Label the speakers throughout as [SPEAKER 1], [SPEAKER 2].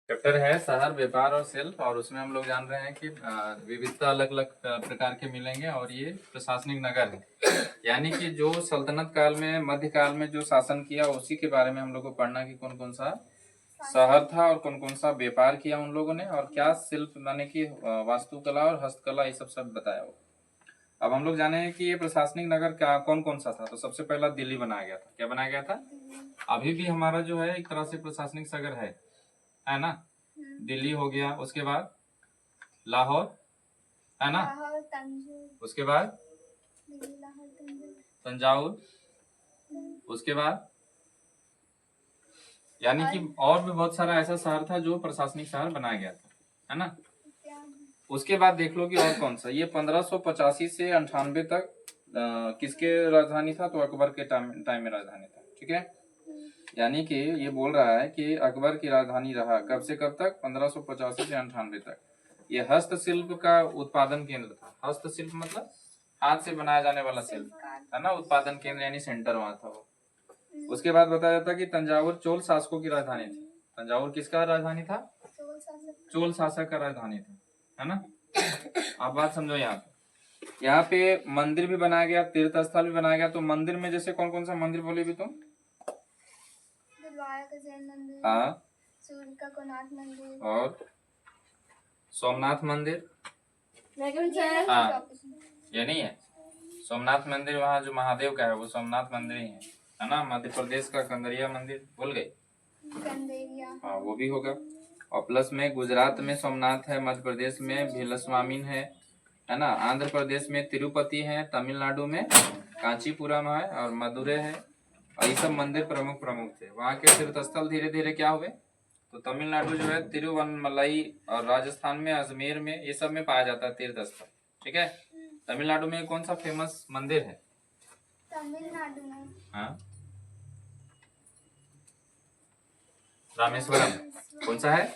[SPEAKER 1] Chapter है शहर, व्यापार और शिल्प, और उसमें हम लोग जान रहे हैं कि विविधता अलग अलग प्रकार के मिलेंगे और ये प्रशासनिक नगर है। यानी कि जो सल्तनत काल में, मध्यकाल में जो शासन किया उसी के बारे में हम लोग को पढ़ना कि कौन कौन सा शहर था और कौन कौन सा व्यापार किया उन लोगों ने, और क्या शिल्प यानी कि वास्तुकला और हस्तकला ये सब बताया हो। अब हम लोग जाने हैं कि ये प्रशासनिक नगर क्या कौन कौन सा था। तो सबसे पहला दिल्ली बनाया गया था। क्या बनाया गया था? अभी भी हमारा जो है एक तरह से प्रशासनिक नगर है ना। दिल्ली हो गया, उसके बाद लाहौर, है ना, उसके बाद तंजावुर, उसके बाद यानी कि और भी बहुत सारा ऐसा शहर था जो प्रशासनिक शहर बनाया गया था, है ना। उसके बाद देख लो कि और कौन सा। ये 1585 से 98 तक किसके राजधानी था? तो अकबर के टाइम में राजधानी था। ठीक है, यानी कि ये बोल रहा है कि अकबर की राजधानी रहा कब से कब तक? 1585 से 98 तक। ये हस्तशिल्प का उत्पादन केंद्र था। हस्तशिल्प मतलब हाथ से बनाया जाने वाला शिल्प, है ना। उत्पादन केंद्र यानी सेंटर वहां था वो। उसके बाद बताया जाता कि तंजावुर चोल शासकों की राजधानी थी। तंजावुर किसका राजधानी था? चोल शासक का राजधानी था, है ना। आप बात समझो। यहाँ पे मंदिर भी बनाया गया, तीर्थ स्थल भी बनाया गया। तो मंदिर में जैसे कौन कौन सा मंदिर बोले भी तुम? हाँ, सूर्य का कोणार्क मंदिर और सोमनाथ मंदिर। हाँ, ये नहीं है सोमनाथ मंदिर, वहाँ जो महादेव का है वो सोमनाथ मंदिर ही है ना। मध्य प्रदेश का कंदरिया मंदिर, भूल गए? हाँ, वो भी होगा। और प्लस में गुजरात में सोमनाथ है, मध्य प्रदेश में भीलस्वामिन है ना। आंध्र प्रदेश में तिरुपति है, तमिलनाडु में कांचीपुरम है और मदुरै है। और ये सब मंदिर प्रमुख थे। वहाँ के तीर्थ स्थल धीरे धीरे क्या हुए? तो तमिलनाडु जो है तिरुवन्नमलई, और राजस्थान में अजमेर में, ये सब में पाया जाता है तीर्थ स्थल। ठीक है, तमिलनाडु में कौन सा फेमस मंदिर है? तमिलनाडु में हाँ, रामेश्वरम। कौन सा है?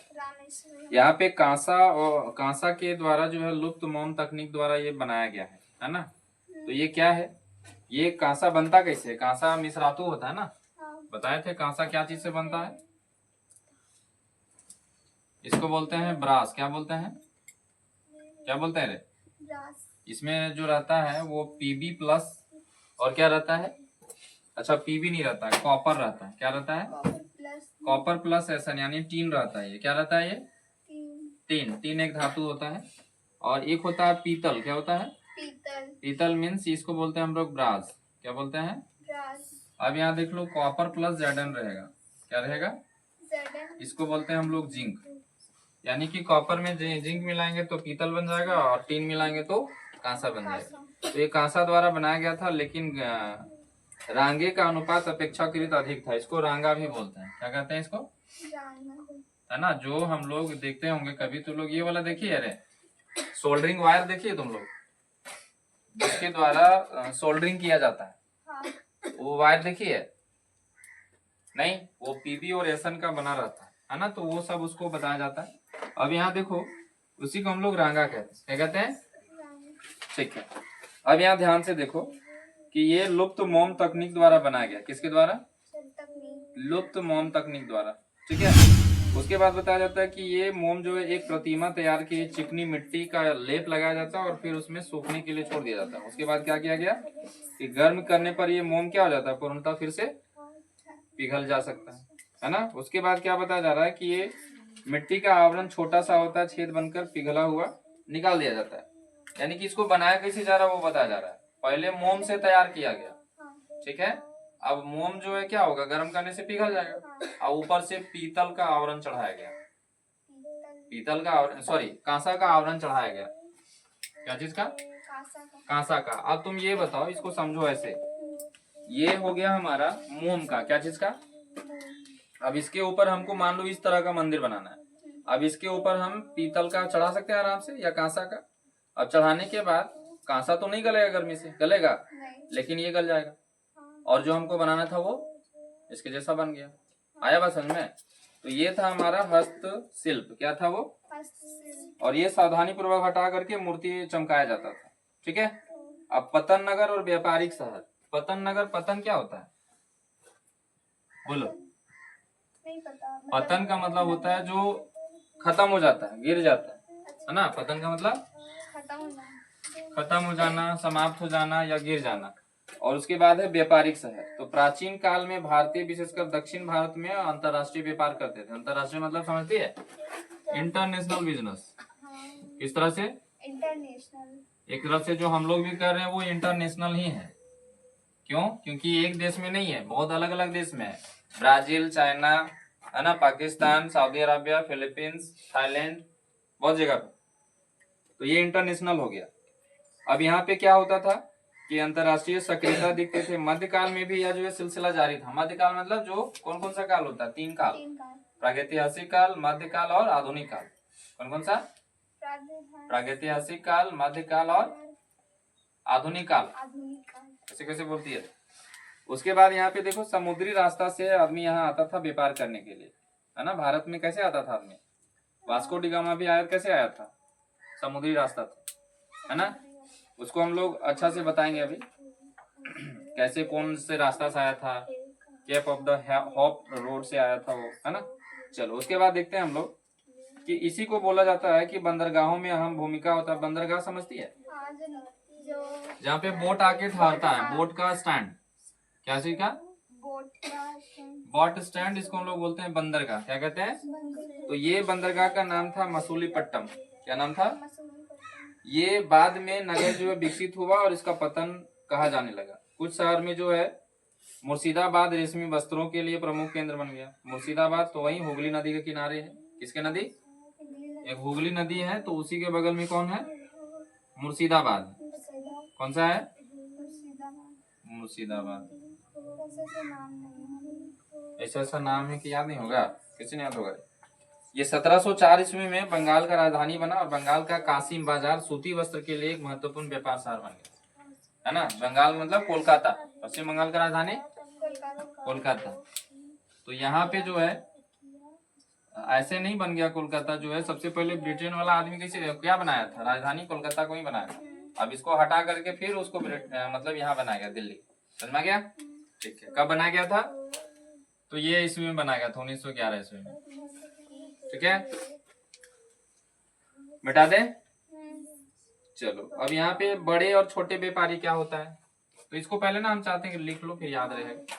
[SPEAKER 1] यहाँ पे कांसा के द्वारा जो है लुप्त मोम तकनीक द्वारा ये बनाया गया है ना। तो ये क्या है? ये कांसा बनता कैसे? कांसा मिश्रातु होता है ना। बताए थे कांसा क्या चीज से बनता है? इसको बोलते हैं ब्रास। क्या बोलते हैं? क्या बोलते हैं रे? इसमें जो रहता है वो पीबी प्लस और क्या रहता है? अच्छा, पीबी नहीं रहता है, कॉपर रहता है। क्या रहता है? कॉपर प्लस एसन, यानी टीन रहता है। ये क्या रहता है? ये टीन एक धातु होता है। और एक होता है पीतल। क्या होता है? पीतल मीन्स इसको बोलते हैं हम लोग ब्रास। क्या बोलते हैं? अब यहाँ देख लो, कॉपर प्लस जेडन रहेगा। क्या रहेगा? इसको बोलते हैं हम लोग जिंक। यानी कि कॉपर में जिंक मिलाएंगे तो पीतल बन जाएगा, और टीन मिलाएंगे तो कांसा बन जाएगा। तो ये कांसा द्वारा बनाया गया था, लेकिन रांगे का अनुपात अपेक्षाकृत अधिक था। इसको रांगा भी बोलते हैं। क्या कहते हैं इसको? है ना। जो हम लोग देखते होंगे कभी तो लोग ये वाला देखिए, अरे सोल्डरिंग वायर देखिए तुम लोग, जिसके द्वारा सोल्डरिंग किया जाता है। वो वायर देखिए? नहीं, वो पीबी और एसन का बना रहता है ना। तो वो सब उसको बताया जाता है। अब यहाँ देखो, उसी को हम लोग रांगा कहते हैं। क्या कहते हैं? ठीक है, अब यहाँ ध्यान से देखो कि ये लुप्त मोम तकनीक द्वारा बनाया गया। किसके द्वारा? लुप्त मोम तकनीक द्वारा। ठीक है, उसके बाद बताया जाता है कि ये मोम जो है एक प्रतिमा तैयार की, चिकनी मिट्टी का लेप लगाया जाता है और फिर उसमें सूखने के लिए छोड़ दिया जाता है। उसके बाद क्या किया गया कि गर्म करने पर ये मोम क्या हो जाता है? पूर्णतः फिर से पिघल जा सकता है ना। उसके बाद क्या बताया जा रहा है कि ये मिट्टी का आवरण छोटा सा होता है, छेद बनकर पिघला हुआ निकाल दिया जाता है। यानी कि इसको बनाया कैसे जा रहा है वो बताया जा रहा है। पहले मोम से तैयार किया गया, ठीक है। अब मोम जो है क्या होगा? गर्म करने से पिघल जाएगा, और ऊपर से पीतल का आवरण चढ़ाया गया। पीतल का आवरण, सॉरी, कांसा का आवरण चढ़ाया गया। क्या चीज का? कांसा का। अब तुम ये बताओ, इसको समझो ऐसे। ये हो गया हमारा मोम का, क्या चीज का? अब इसके ऊपर हमको मान लो इस तरह का मंदिर बनाना है। अब इसके ऊपर हम पीतल का चढ़ा सकते हैं आराम से, या कांसा का। अब चढ़ाने के बाद कांसा तो नहीं गलेगा, गर्मी से गलेगा, लेकिन ये गल जाएगा, और जो हमको बनाना था वो इसके जैसा बन गया। आया बात समझ में? तो ये था हमारा हस्तशिल्प। क्या था वो? और ये सावधानी पूर्वक हटा करके मूर्ति चमकाया जाता था। ठीक है। अब पतन नगर और व्यापारिक शहर। पतन नगर, पतन क्या होता है बोलो?
[SPEAKER 2] नहीं पता।
[SPEAKER 1] पतन का मतलब होता है जो खत्म हो जाता है, गिर जाता है ना। पतन का मतलब खत्म हो जाना, समाप्त हो जाना या गिर जाना। और उसके बाद है व्यापारिक शहर। तो प्राचीन काल में भारतीय विशेषकर दक्षिण भारत में अंतरराष्ट्रीय व्यापार करते थे। अंतरराष्ट्रीय मतलब समझती है, इंटरनेशनल बिजनेस। किस तरह से? इंटरनेशनल। एक तरह से जो हम लोग भी कर रहे हैं वो इंटरनेशनल ही है। क्यों? क्योंकि एक देश में नहीं है, बहुत अलग अलग देश में है। ब्राजील, चाइना, है ना, Pakistan, Saudi Arabia, Philippines, Thailand, बहुत जगह पे। तो ये इंटरनेशनल हो गया। अब यहाँ पे क्या होता था कि अंतरराष्ट्रीय सक्रियता दिखते थे। मध्यकाल में भी यह जो है सिलसिला जारी था। मध्यकाल मतलब जो कौन कौन सा काल होता है? 3 काल, प्रागैतिहासिक काल, मध्यकाल और आधुनिक काल। कौन कौन सा? प्रागैतिहासिक काल, मध्यकाल और आधुनिक काल। ऐसे कैसे बोलती है? उसके बाद यहाँ पे देखो, समुद्री रास्ता से आदमी यहाँ आता था व्यापार करने के लिए, है ना। भारत में कैसे आता था आदमी? वास्को डी गामा भी आया, कैसे आया था? समुद्री रास्ता था, है ना। उसको हम लोग अच्छा से बताएंगे अभी कैसे, कौन से रास्ता से आया था, Cape of the Hope road से आया था वो, है ना। चलो उसके बाद देखते हैं हम लोग कि इसी को बोला जाता है कि बंदरगाहों में अहम भूमिका होता है। बंदरगाह समझती है? जहाँ पे बोट आके ठहरता है, बोट का स्टैंड। क्या चीज का? Boat stand. इसको हम लोग बोलते हैं बंदरगाह। क्या कहते हैं? तो ये बंदरगाह का नाम था मसूलीपट्टनम। क्या नाम था? ये बाद में नगर जो है विकसित हुआ और इसका पतन कहा जाने लगा। कुछ शहर में जो है मुर्शिदाबाद रेशमी वस्त्रों के लिए प्रमुख केंद्र बन गया। मुर्शिदाबाद तो वही हुगली नदी के किनारे है। किसके नदी? एक हुगली नदी है, तो उसी के बगल में कौन है? मुर्शिदाबाद। कौन सा है? मुर्शिदाबाद। ऐसा नाम है कि याद नहीं होगा? किसी ने याद होगा? ये 1704 ईस्वी में बंगाल का राजधानी बना और बंगाल का कासिम बाजार सूती वस्त्र के लिए एक महत्वपूर्ण व्यापार शहर बन गया, है ना। बंगाल मतलब कोलकाता, पश्चिम बंगाल का राजधानी कोलकाता। तो यहाँ पे जो है ऐसे नहीं बन गया कोलकाता जो है। सबसे पहले ब्रिटेन वाला आदमी कैसे क्या बनाया था? राजधानी कोलकाता को ही बनाया था। अब इसको हटा करके फिर उसको मतलब यहाँ बनाया गया, दिल्ली। समझ में गया? ठीक है। कब बनाया गया था? तो ये ईस्वी में बनाया गया था, 1911 ईस्वी में। ठीक है, मिटा दे। चलो अब यहाँ पे बड़े और छोटे व्यापारी क्या होता है, तो इसको पहले ना हम चाहते हैं कि लिख लो, फिर याद रहेगा।